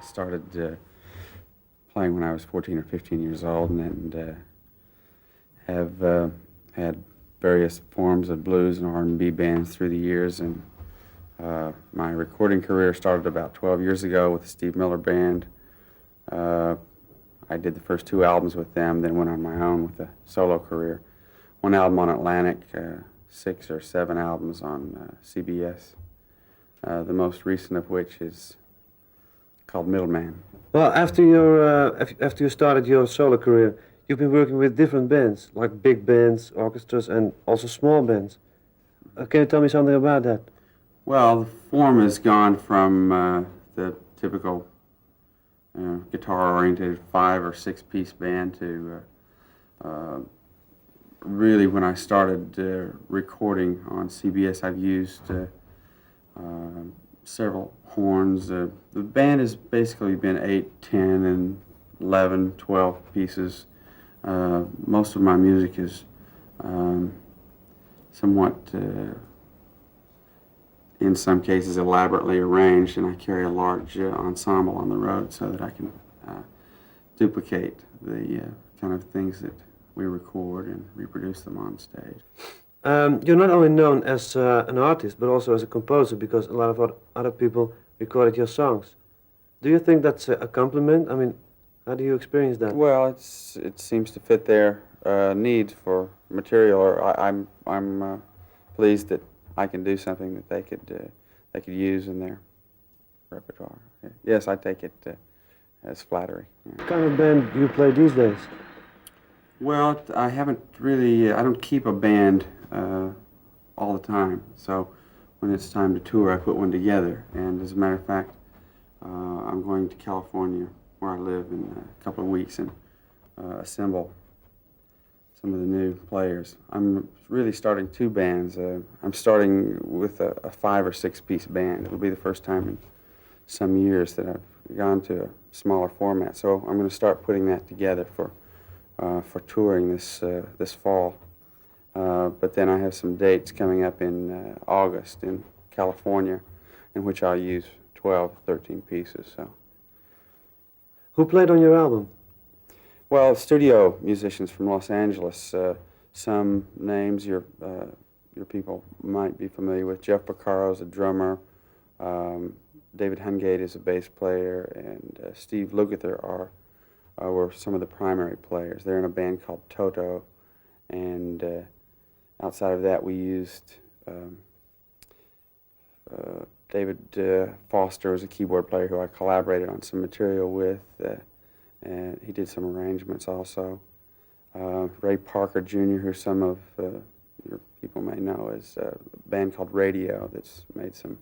started playing when I was 14 or 15 years old, and have had various forms of blues and R&B bands through the years. And my recording career started about 12 years ago with the Steve Miller Band. I did the first 2 albums with them, then went on my own with a solo career. 1 album on Atlantic, 6 or 7 albums on CBS. The most recent of which is called Middleman. Well, after you started your solo career, you've been working with different bands, like big bands, orchestras, and also small bands. Can you tell me something about that? Well, the form has gone from the typical guitar-oriented 5 or 6 piece band to really, when I started recording on CBS, I've used several horns. The band has basically been 8, 10, and 11, 12 pieces. Most of my music is somewhat, in some cases, elaborately arranged, and I carry a large ensemble on the road so that I can duplicate the kind of things that we record and reproduce them on stage. You're not only known as an artist, but also as a composer, because a lot of other people recorded your songs. Do you think that's a compliment? I mean, how do you experience that? Well, it seems to fit their need for material. Or I'm pleased that I can do something that they could use in their repertoire. Yes, I take it as flattery. Yeah. What kind of band do you play these days? Well, I haven't really. I don't keep a band all the time. So when it's time to tour, I put one together. And as a matter of fact, I'm going to California, where I live, in a couple of weeks, and assemble some of the new players. I'm really starting 2 bands. I'm starting with a 5 or 6 piece band. It'll be the first time in some years that I've gone to a smaller format. So I'm going to start putting that together for touring this fall. But then I have some dates coming up in August in California, in which I'll use 12, 13 pieces. So. Who played on your album? Well, studio musicians from Los Angeles. Some names your people might be familiar with. Jeff Porcaro's a drummer. David Hungate is a bass player, and Steve Lukather were some of the primary players. They're in a band called Toto, and outside of that we used David Foster was a keyboard player who I collaborated on some material with, and he did some arrangements also. Ray Parker Jr., who some of your people may know, is a band called Radio that's made some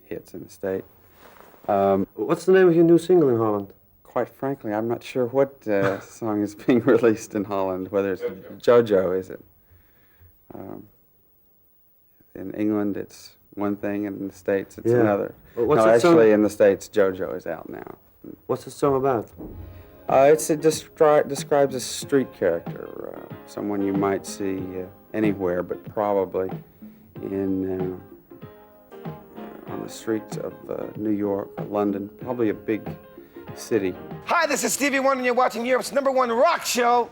hits in the state. What's the name of your new single in Holland? Quite frankly, I'm not sure what song is being released in Holland, whether it's JoJo, is it? In England, it's one thing, and in the States, it's another. Well, no, actually, in the States, JoJo is out now. What's the song about? It describes a street character, someone you might see anywhere, but probably on the streets of New York or London, probably a big city. Hi, this is Stevie Wonder, and you're watching Europe's #1 rock show.